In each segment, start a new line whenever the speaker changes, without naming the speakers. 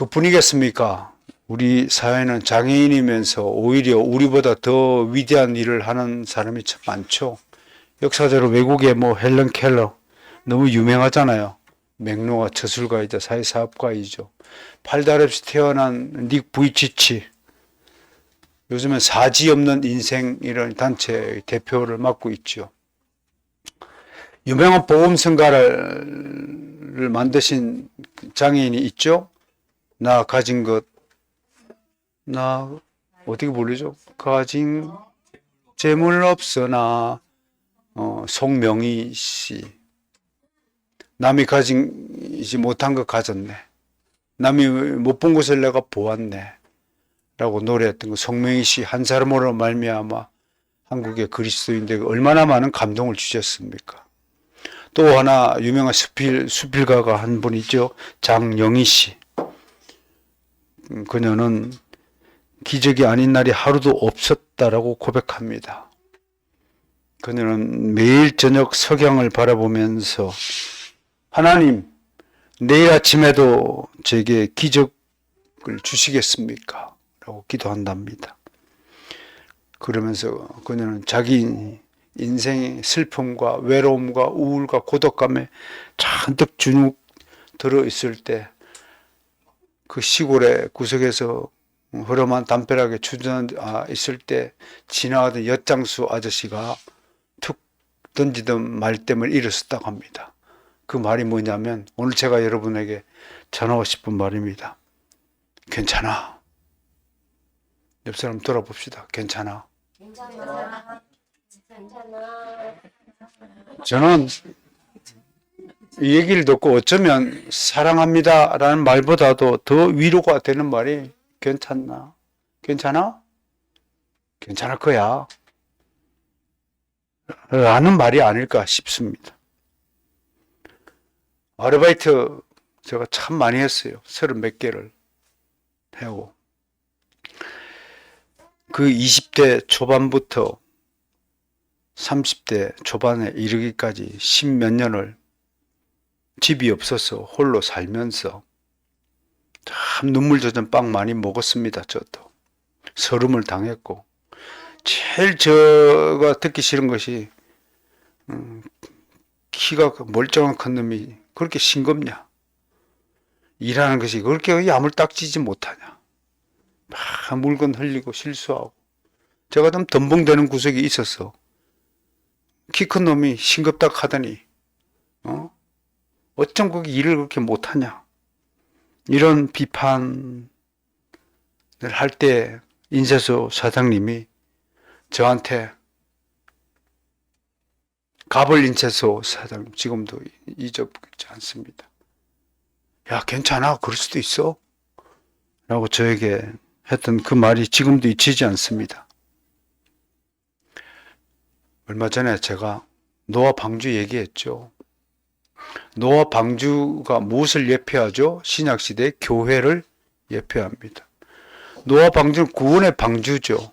그뿐이겠습니까? 우리 사회는 장애인이면서 오히려 우리보다 더 위대한 일을 하는 사람이 참 많죠. 역사적으로 외국의 헬런 켈러 너무 유명하잖아요. 맥로가 저술가이자 사회사업가이죠. 팔다리 없이 태어난 닉 부이치치, 요즘은 사지 없는 인생이라는 단체의 대표를 맡고 있죠. 유명한 보험성가를 만드신 장애인이 있죠. 나 가진 것, 나 어떻게 부르죠? 가진 재물 없으나 송명희 씨. 남이 가지지 못한 거 가졌네. 남이 못 본 것을 내가 보았네. 라고 노래했던 거. 송명희 씨 한 사람으로 말미암아 한국의 그리스도인들에게 얼마나 많은 감동을 주셨습니까? 또 하나 유명한 수필가가 한 분 있죠. 장영희 씨. 그녀는 기적이 아닌 날이 하루도 없었다라고 고백합니다. 그녀는 매일 저녁 석양을 바라보면서 하나님, 내일 아침에도 제게 기적을 주시겠습니까? 라고 기도한답니다. 그러면서 그녀는 자기 인생의 슬픔과 외로움과 우울과 고독감에 잔뜩 주눅 들어 있을 때 그 시골의 구석에서 허름한 담벼락에 주저앉아 있을 때 지나가던 엿장수 아저씨가 툭 던지던 말씀을 일었었다고 합니다. 그 말이 뭐냐면 오늘 제가 여러분에게 전하고 싶은 말입니다. 괜찮아. 옆 사람 돌아봅시다. 괜찮아.
괜찮아. 괜찮아.
저는 이 얘기를 듣고 어쩌면 사랑합니다 라는 말보다도 더 위로가 되는 말이 괜찮나? 괜찮아? 괜찮을 거야. 라는 말이 아닐까 싶습니다. 아르바이트 제가 참 많이 했어요. 30몇 개를 하고. 그 20대 초반부터 30대 초반에 이르기까지 10몇 년을 집이 없어서 홀로 살면서 참 눈물 젖은 빵 많이 먹었습니다. 저도. 서름을 당했고. 제일 제가 듣기 싫은 것이 키가 멀쩡한 큰 놈이 그렇게 싱겁냐. 일하는 것이 그렇게 야물딱지지 못하냐. 막 물건 흘리고 실수하고. 제가 좀 덤벙대는 구석이 있었어. 키 큰 놈이 싱겁다 하더니 어쩜 그렇게 일을 그렇게 못하냐. 이런 비판을 할 때 인쇄소 사장님이 저한테 가벌 인쇄소 사장님 지금도 잊어버리지 않습니다. 야 괜찮아 그럴 수도 있어 라고 저에게 했던 그 말이 지금도 잊히지 않습니다. 얼마 전에 제가 노아 방주 얘기했죠. 노아 방주가 무엇을 예표하죠? 신약시대의 교회를 예표합니다. 노아 방주는 구원의 방주죠.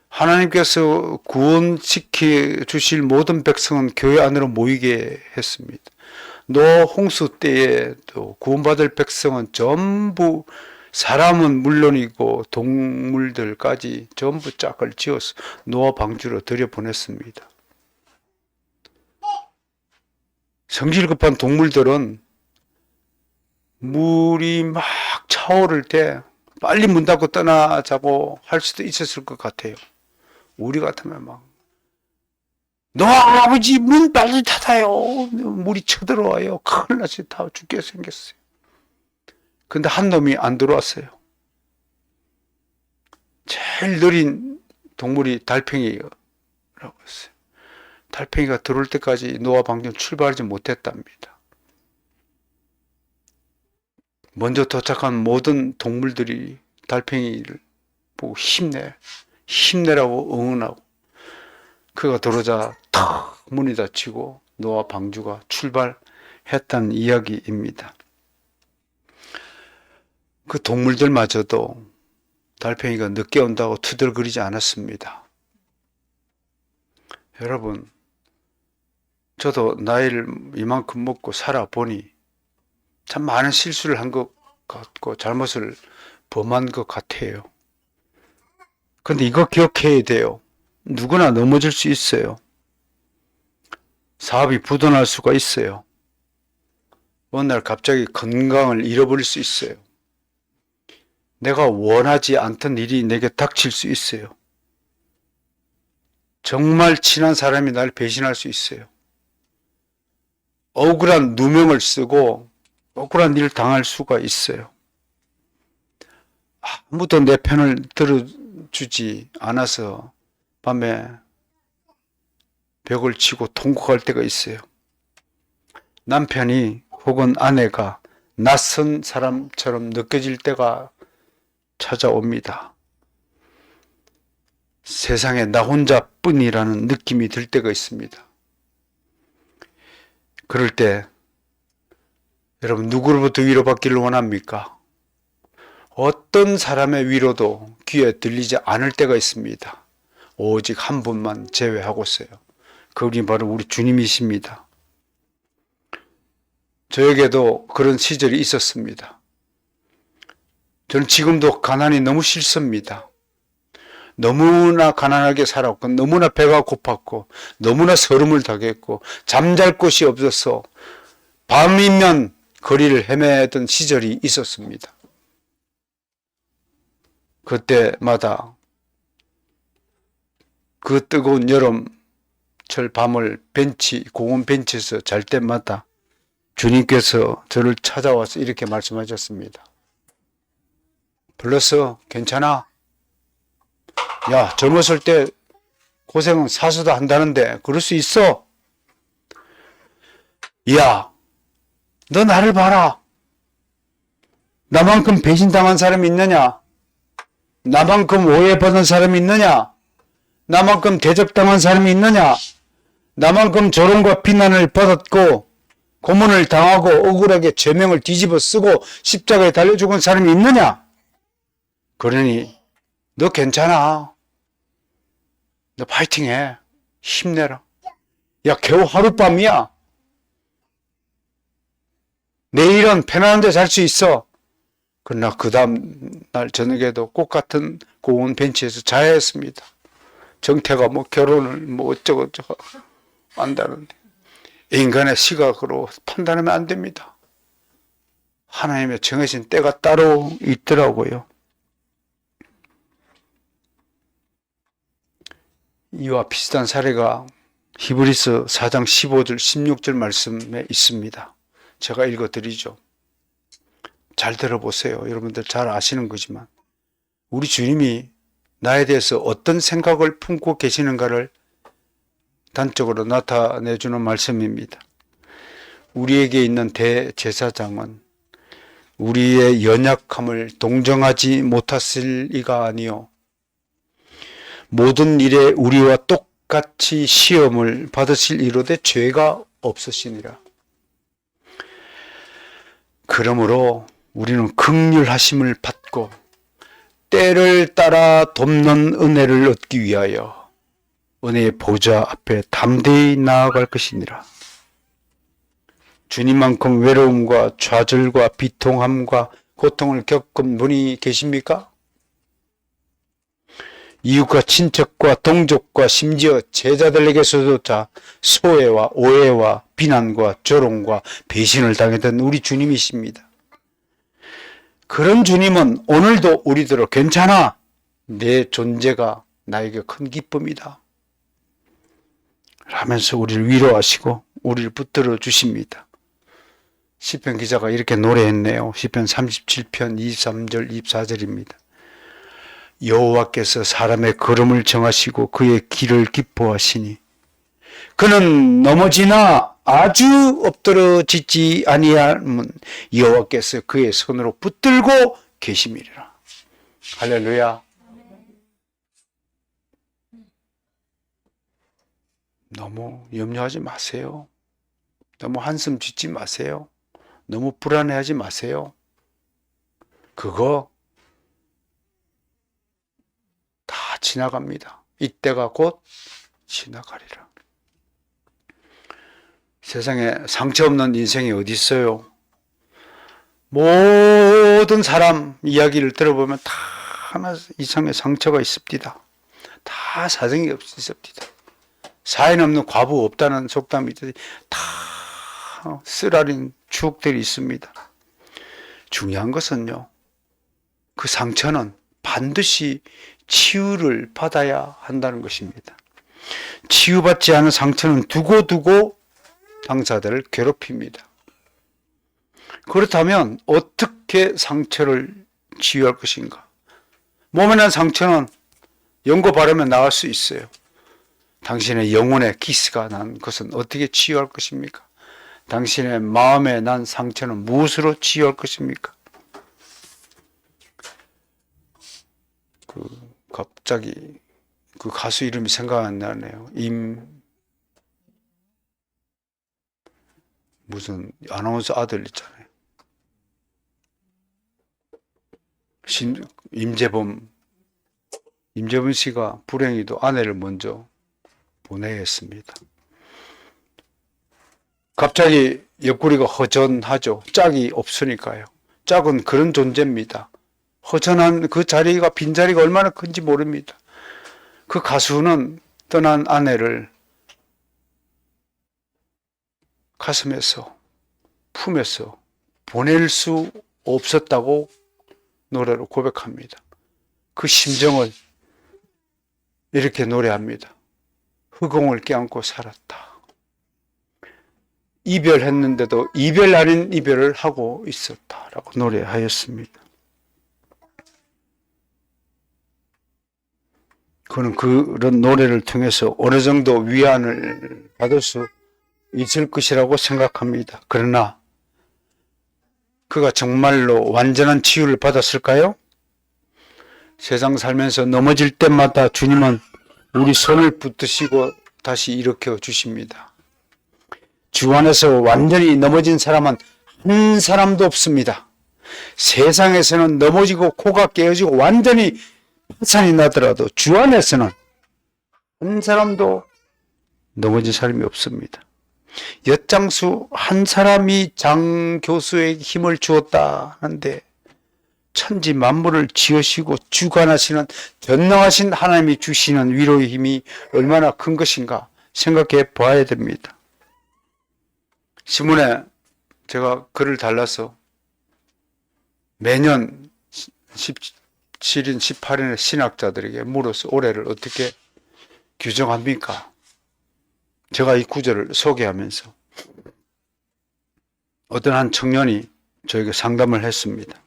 하나님께서 구원시켜 주실 모든 백성은 교회 안으로 모이게 했습니다. 노아 홍수 때에도 구원받을 백성은 전부 사람은 물론이고 동물들까지 전부 짝을 지어서 노아 방주로 들여보냈습니다. 성질 급한 동물들은 물이 막 차오를 때 빨리 문 닫고 떠나자고 할 수도 있었을 것 같아요. 우리 같으면 막 노아 아버지 문 빨리 닫아요. 물이 쳐들어와요. 큰일 나서 다 죽게 생겼어요. 근데 한 놈이 안 들어왔어요. 제일 느린 동물이 달팽이라고 했어요. 달팽이가 들어올 때까지 노아 방주는 출발하지 못했답니다. 먼저 도착한 모든 동물들이 달팽이를 보고 힘내라고 응원하고 그가 들어오자 탁 문이 닫히고 노아 방주가 출발했다는 이야기입니다. 그 동물들마저도 달팽이가 늦게 온다고 투덜거리지 않았습니다. 여러분, 저도 나이를 이만큼 먹고 살아보니 참 많은 실수를 한 것 같고 잘못을 범한 것 같아요. 근데 이거 기억해야 돼요. 누구나 넘어질 수 있어요. 사업이 부도날 수가 있어요. 어느 날 갑자기 건강을 잃어버릴 수 있어요. 내가 원하지 않던 일이 내게 닥칠 수 있어요. 정말 친한 사람이 날 배신할 수 있어요. 억울한 누명을 쓰고 억울한 일을 당할 수가 있어요. 아무도 내 편을 들어주지 않아서 밤에 벽을 치고 통곡할 때가 있어요. 남편이 혹은 아내가 낯선 사람처럼 느껴질 때가 찾아옵니다. 세상에 나 혼자뿐이라는 느낌이 들 때가 있습니다. 그럴 때 여러분 누구로부터 위로받기를 원합니까? 어떤 사람의 위로도 귀에 들리지 않을 때가 있습니다. 오직 한 분만 제외하고서요. 그분이 바로 우리 주님이십니다. 저에게도 그런 시절이 있었습니다. 저는 지금도 가난이 너무 싫습니다. 너무나 가난하게 살았고 너무나 배가 고팠고 너무나 서름을 당했고 잠잘 곳이 없어서 밤이면 거리를 헤매던 시절이 있었습니다. 그때마다 그 뜨거운 여름철 밤을 공원 벤치에서 잘 때마다 주님께서 저를 찾아와서 이렇게 말씀하셨습니다. 불렀어. 괜찮아. 야, 젊었을 때 고생은 사수도 한다는데 그럴 수 있어. 야, 너 나를 봐라. 나만큼 배신당한 사람이 있느냐? 나만큼 오해받은 사람이 있느냐? 나만큼 대접당한 사람이 있느냐? 나만큼 조롱과 비난을 받았고 고문을 당하고 억울하게 죄명을 뒤집어 쓰고 십자가에 달려 죽은 사람이 있느냐? 그러니 너 괜찮아. 너 파이팅해. 힘내라. 야, 겨우 하룻밤이야. 내일은 편안한데 잘 수 있어. 그러나 그 다음 날 저녁에도 꽃같은 공원 벤치에서 자야 했습니다. 정태가 뭐 결혼을 뭐 어쩌고저쩌고 한다는데 인간의 시각으로 판단하면 안 됩니다. 하나님의 정해진 때가 따로 있더라고요. 이와 비슷한 사례가 히브리서 4장 15절 16절 말씀에 있습니다. 제가 읽어드리죠. 잘 들어보세요. 여러분들 잘 아시는 거지만 우리 주님이 나에 대해서 어떤 생각을 품고 계시는가를 단적으로 나타내주는 말씀입니다. 우리에게 있는 대제사장은 우리의 연약함을 동정하지 못했을 리가 아니요 모든 일에 우리와 똑같이 시험을 받으실 이로되 죄가 없으시니라. 그러므로 우리는 긍휼하심을 받고 때를 따라 돕는 은혜를 얻기 위하여 은혜의 보좌 앞에 담대히 나아갈 것이니라. 주님만큼 외로움과 좌절과 비통함과 고통을 겪은 분이 계십니까? 이웃과 친척과 동족과 심지어 제자들에게서조차 소외와 오해와 비난과 조롱과 배신을 당했던 우리 주님이십니다. 그런 주님은 오늘도 우리들을 괜찮아. 내 존재가 나에게 큰 기쁨이다. 하면서 우리를 위로하시고 우리를 붙들어 주십니다. 시편 기자가 이렇게 노래했네요. 시편 37편 23절 24절입니다. 여호와께서 사람의 걸음을 정하시고 그의 길을 기뻐하시니 그는 넘어지나 아주 엎드러지지 아니하면 여호와께서 그의 손으로 붙들고 계심이리라. 할렐루야. 너무 염려하지 마세요. 너무 한숨 짓지 마세요. 너무 불안해하지 마세요. 그거 다 지나갑니다. 이때가 곧 지나가리라. 세상에 상처 없는 인생이 어디 있어요? 모든 모든 사람 이야기를 들어보면 다 하나 이상의 상처가 있습니다. 다 사정이 있습니다. 사연 없는 과부 없다는 속담이 있듯이 다 쓰라린 추억들이 있습니다. 중요한 것은요, 그 상처는 반드시 치유를 받아야 한다는 것입니다. 치유받지 않은 상처는 두고두고 당사자를 괴롭힙니다. 그렇다면 어떻게 상처를 치유할 것인가? 몸에 난 상처는 연고 바르면 나을 수 있어요. 당신의 영혼에 기스가 난 것은 어떻게 치유할 것입니까? 당신의 마음에 난 상처는 무엇으로 치유할 것입니까? 갑자기 그 가수 이름이 생각 안 나네요. 무슨 아나운서 아들 있잖아요. 임재범 씨가 불행히도 아내를 먼저 보내야 했습니다. 갑자기 옆구리가 허전하죠. 짝이 없으니까요. 짝은 그런 존재입니다. 허전한 그 자리가, 빈자리가 얼마나 큰지 모릅니다. 그 가수는 떠난 아내를 가슴에서, 품에서 보낼 수 없었다고 노래로 고백합니다. 그 심정을 이렇게 노래합니다. 흑공을 껴안고 살았다. 이별했는데도 이별 아닌 이별을 하고 있었다라고 노래하였습니다. 그는 그런 노래를 통해서 어느 정도 위안을 받을 수 있을 것이라고 생각합니다. 그러나 그가 정말로 완전한 치유를 받았을까요? 세상 살면서 넘어질 때마다 주님은 우리 손을 붙드시고 다시 일으켜 주십니다. 주 안에서 완전히 넘어진 사람은 한 사람도 없습니다. 세상에서는 넘어지고 코가 깨어지고 완전히 파산이 나더라도 주 안에서는 한 사람도 넘어진 사람이 없습니다. 엿장수 한 사람이 장 교수에게 힘을 주었다 하는데 천지 만물을 지으시고 주관하시는 전능하신 하나님이 주시는 위로의 힘이 얼마나 큰 것인가 생각해 봐야 됩니다. 신문에 제가 글을 달라서 매년 17인, 18인의 신학자들에게 물어서 올해를 어떻게 규정합니까? 제가 이 구절을 소개하면서 어떤 한 청년이 저에게 상담을 했습니다.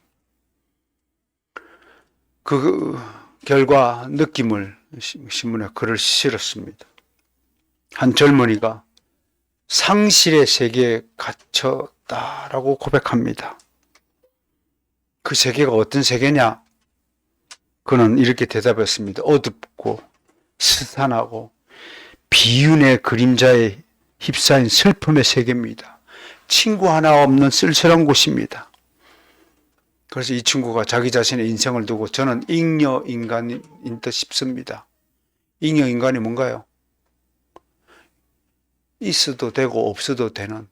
그 결과 느낌을 신문에 글을 실었습니다. 한 젊은이가 상실의 세계에 갇혔다라고 고백합니다. 그 세계가 어떤 세계냐? 그는 이렇게 대답했습니다. 어둡고 스산하고 비운의 그림자에 휩싸인 슬픔의 세계입니다. 친구 하나 없는 쓸쓸한 곳입니다. 그래서 이 친구가 자기 자신의 인생을 두고 저는 잉여 인간인 듯 싶습니다. 잉여 인간이 뭔가요? 있어도 되고 없어도 되는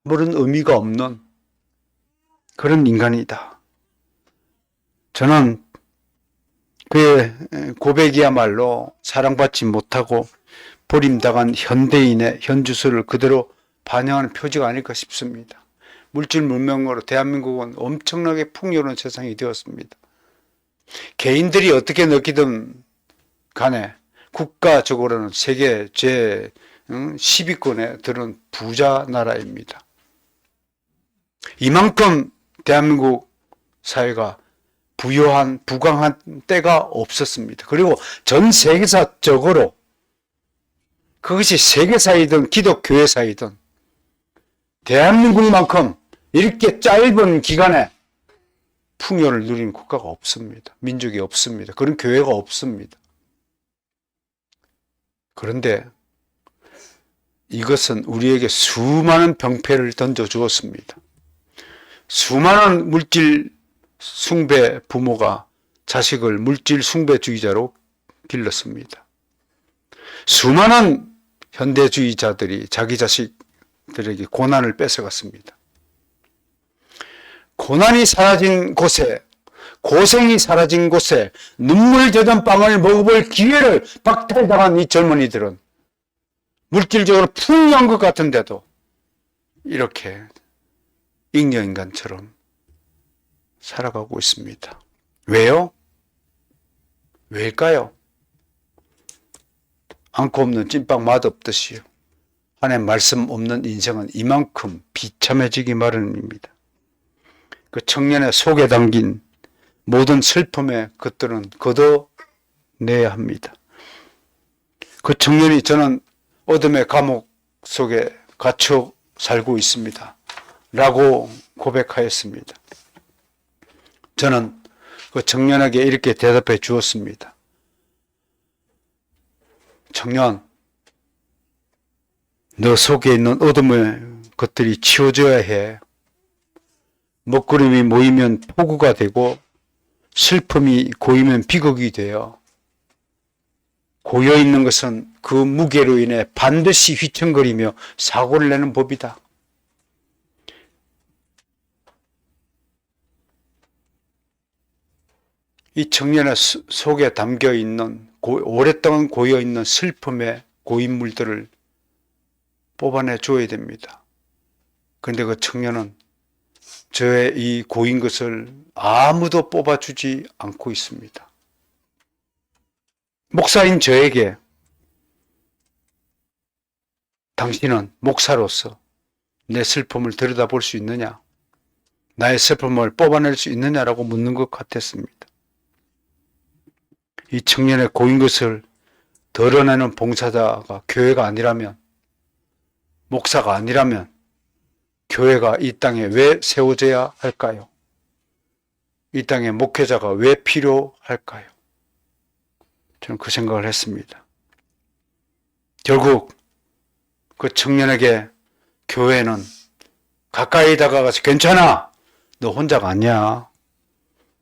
아무런 의미가 없는 그런 인간이다. 저는 그의 고백이야말로 사랑받지 못하고 버림당한 현대인의 현주소를 그대로 반영하는 표지가 아닐까 싶습니다. 물질 문명으로 대한민국은 엄청나게 풍요로운 세상이 되었습니다. 개인들이 어떻게 느끼든 간에 국가적으로는 세계 제 10위권에 들은 부자 나라입니다. 이만큼 대한민국 사회가 부유한, 부강한 때가 없었습니다. 그리고 전 세계사적으로 그것이 세계사이든 기독교회사이든 대한민국만큼 이렇게 짧은 기간에 풍요를 누린 국가가 없습니다. 민족이 없습니다. 그런 교회가 없습니다. 그런데 이것은 우리에게 수많은 병폐를 던져주었습니다. 수많은 물질 숭배 부모가 자식을 물질 숭배주의자로 길렀습니다. 수많은 현대주의자들이 자기 자식들에게 고난을 뺏어갔습니다. 고난이 사라진 곳에, 고생이 사라진 곳에 눈물 젖은 빵을 먹어볼 기회를 박탈당한 이 젊은이들은 물질적으로 풍요한 것 같은데도 이렇게 잉여인간처럼 살아가고 있습니다. 왜요? 왜일까요? 않고 없는 찐빵 맛없듯이요. 하나님 말씀 없는 인생은 이만큼 비참해지기 마련입니다. 그 청년의 속에 담긴 모든 슬픔의 것들은 걷어내야 합니다. 그 청년이 저는 어둠의 감옥 속에 갇혀 살고 있습니다. 라고 고백하였습니다. 저는 그 청년에게 이렇게 대답해 주었습니다. 청년, 너 속에 있는 어둠의 것들이 치워져야 해. 먹구름이 모이면 폭우가 되고 슬픔이 고이면 비극이 되어 고여있는 것은 그 무게로 인해 반드시 휘청거리며 사고를 내는 법이다. 이 청년의 속에 담겨있는 오랫동안 고여있는 슬픔의 고인물들을 뽑아내 줘야 됩니다. 그런데 그 청년은 저의 이 고인 것을 아무도 뽑아주지 않고 있습니다. 목사인 저에게 당신은 목사로서 내 슬픔을 들여다볼 수 있느냐? 나의 슬픔을 뽑아낼 수 있느냐라고 묻는 것 같았습니다. 이 청년의 고인 것을 덜어내는 봉사자가 교회가 아니라면, 목사가 아니라면 교회가 이 땅에 왜 세워져야 할까요? 이 땅에 목회자가 왜 필요할까요? 저는 그 생각을 했습니다. 결국 그 청년에게 교회는 가까이 다가가서 괜찮아, 너 혼자가 아니야,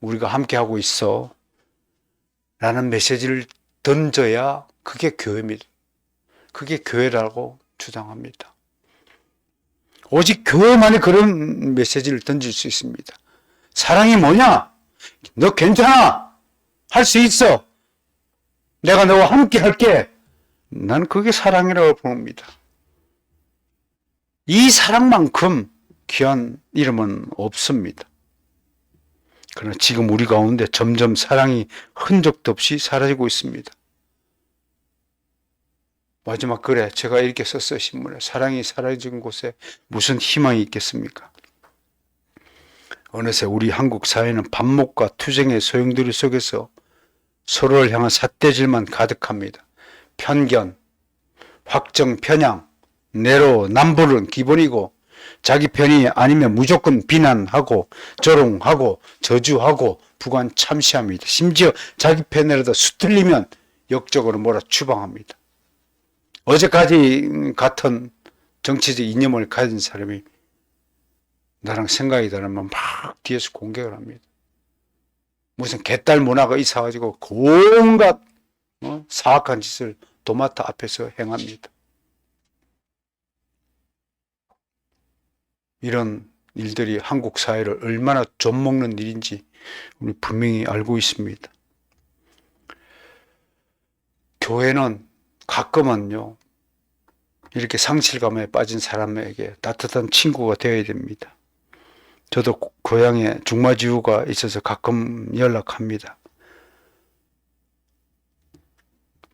우리가 함께하고 있어 라는 메시지를 던져야 그게 교회입니다. 그게 교회라고 주장합니다. 오직 교회만이 그런 메시지를 던질 수 있습니다. 사랑이 뭐냐? 너 괜찮아, 할 수 있어, 내가 너와 함께 할게. 난 그게 사랑이라고 봅니다. 이 사랑만큼 귀한 이름은 없습니다. 그러나 지금 우리 가운데 점점 사랑이 흔적도 없이 사라지고 있습니다. 마지막 글에 제가 이렇게 썼어요. 신문에. 사랑이 사라진 곳에 무슨 희망이 있겠습니까? 어느새 우리 한국 사회는 반목과 투쟁의 소용돌이 속에서 서로를 향한 삿대질만 가득합니다. 편견, 확정 편향, 내로남불은 기본이고 자기 편이 아니면 무조건 비난하고 조롱하고 저주하고 부관 참시합니다. 심지어 자기 편이라도 수틀리면 역적으로 몰아추방합니다. 어제까지 같은 정치적 이념을 가진 사람이 나랑 생각이 다르면 막 뒤에서 공격을 합니다. 무슨 개딸 문화가 있어가지고 온갖 사악한 짓을 도마타 앞에서 행합니다. 이런 일들이 한국 사회를 얼마나 좀먹는 일인지 우리 분명히 알고 있습니다. 교회는 가끔은요, 이렇게 상실감에 빠진 사람에게 따뜻한 친구가 되어야 됩니다. 저도 고향에 중마지우가 있어서 가끔 연락합니다.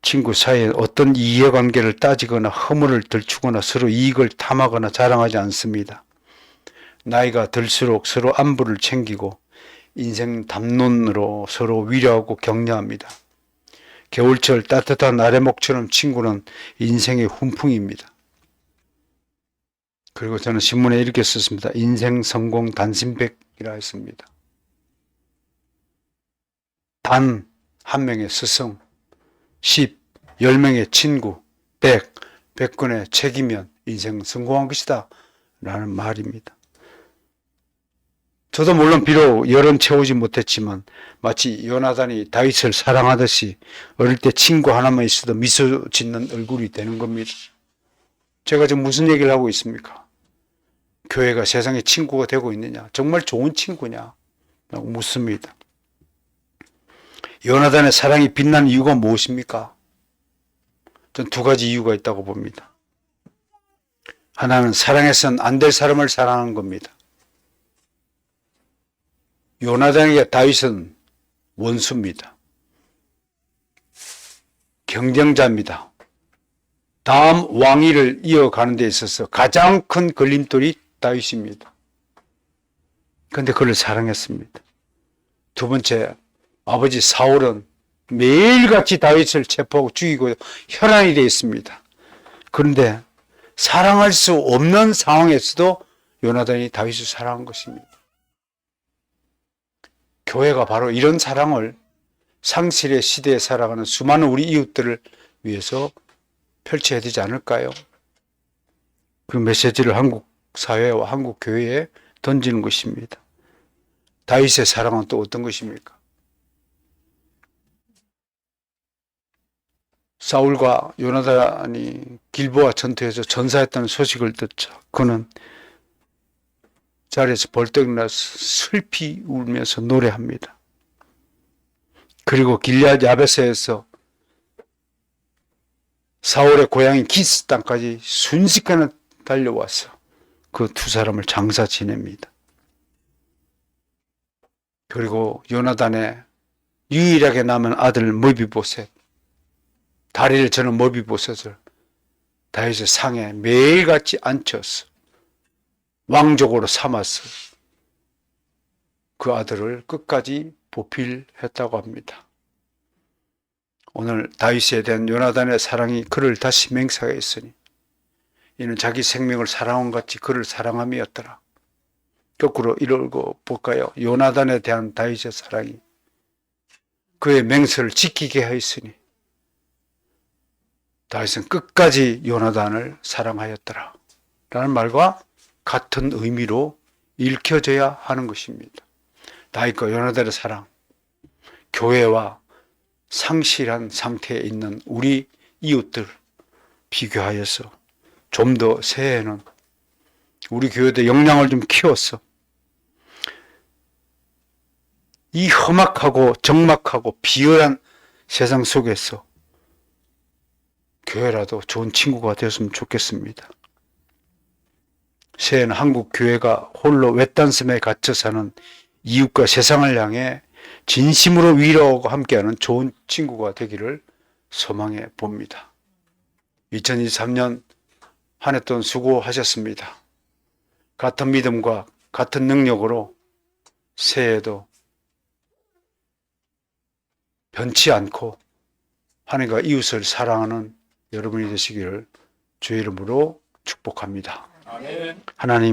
친구 사이에 어떤 이해관계를 따지거나 허물을 들추거나 서로 이익을 탐하거나 자랑하지 않습니다. 나이가 들수록 서로 안부를 챙기고 인생 담론으로 서로 위로하고 격려합니다. 겨울철 따뜻한 아래목처럼 친구는 인생의 훈풍입니다. 그리고 저는 신문에 이렇게 썼습니다. 인생 성공 단신백이라 했습니다. 단 한 명의 스승, 10, 10명의 친구, 100, 100건의 책이면 인생 성공한 것이다 라는 말입니다. 저도 물론 비록 열은 채우지 못했지만 마치 요나단이 다윗을 사랑하듯이 어릴 때 친구 하나만 있어도 미소 짓는 얼굴이 되는 겁니다. 제가 지금 무슨 얘기를 하고 있습니까? 교회가 세상의 친구가 되고 있느냐? 정말 좋은 친구냐? 라고 묻습니다. 요나단의 사랑이 빛난 이유가 무엇입니까? 전 두 가지 이유가 있다고 봅니다. 하나는 사랑해서는 안 될 사람을 사랑하는 겁니다. 요나단에게 다윗은 원수입니다. 경쟁자입니다. 다음 왕위를 이어가는 데 있어서 가장 큰 걸림돌이 다윗입니다. 그런데 그를 사랑했습니다. 두 번째, 아버지 사울은 매일같이 다윗을 체포하고 죽이고 혈안이 되어 있습니다. 그런데 사랑할 수 없는 상황에서도 요나단이 다윗을 사랑한 것입니다. 교회가 바로 이런 사랑을 상실의 시대에 살아가는 수많은 우리 이웃들을 위해서 펼쳐야 되지 않을까요? 그 메시지를 한국 사회와 한국 교회에 던지는 것입니다. 다윗의 사랑은 또 어떤 것입니까? 사울과 요나단이 길보아 전투에서 전사했다는 소식을 듣자 그는 자리에서 벌떡 일어나서 슬피 울면서 노래합니다. 그리고 길앗 야베스에서 사울의 고향인 기스 땅까지 순식간에 달려와서 그 두 사람을 장사 지냅니다. 그리고 요나단의 유일하게 남은 아들 머비보셋, 다리를 저는 머비보셋을 다윗의 상에 매일같이 앉혀서 왕족으로 삼아서 그 아들을 끝까지 보필했다고 합니다. 오늘 다윗에 대한 요나단의 사랑이 그를 다시 맹세하게 했으니 이는 자기 생명을 사랑한 같이 그를 사랑함이었더라. 거꾸로 읽어 볼까요? 요나단에 대한 다윗의 사랑이 그의 맹세를 지키게 하였으니 다윗은 끝까지 요나단을 사랑하였더라 라는 말과 같은 의미로 읽혀져야 하는 것입니다. 다윗과 요나단의 사랑, 교회와 상실한 상태에 있는 우리 이웃들 비교하여서 좀 더 새해에는 우리 교회도 역량을 좀 키워서 이 험악하고 적막하고 비열한 세상 속에서 교회라도 좋은 친구가 되었으면 좋겠습니다. 새해는 한국 교회가 홀로 외딴섬에 갇혀 사는 이웃과 세상을 향해 진심으로 위로하고 함께하는 좋은 친구가 되기를 소망해 봅니다. 2023년 한 해 동안 수고하셨습니다. 같은 믿음과 같은 능력으로 새해에도 변치 않고 하나님과 이웃을 사랑하는 여러분이 되시기를 주의 이름으로 축복합니다.
아멘.
하나님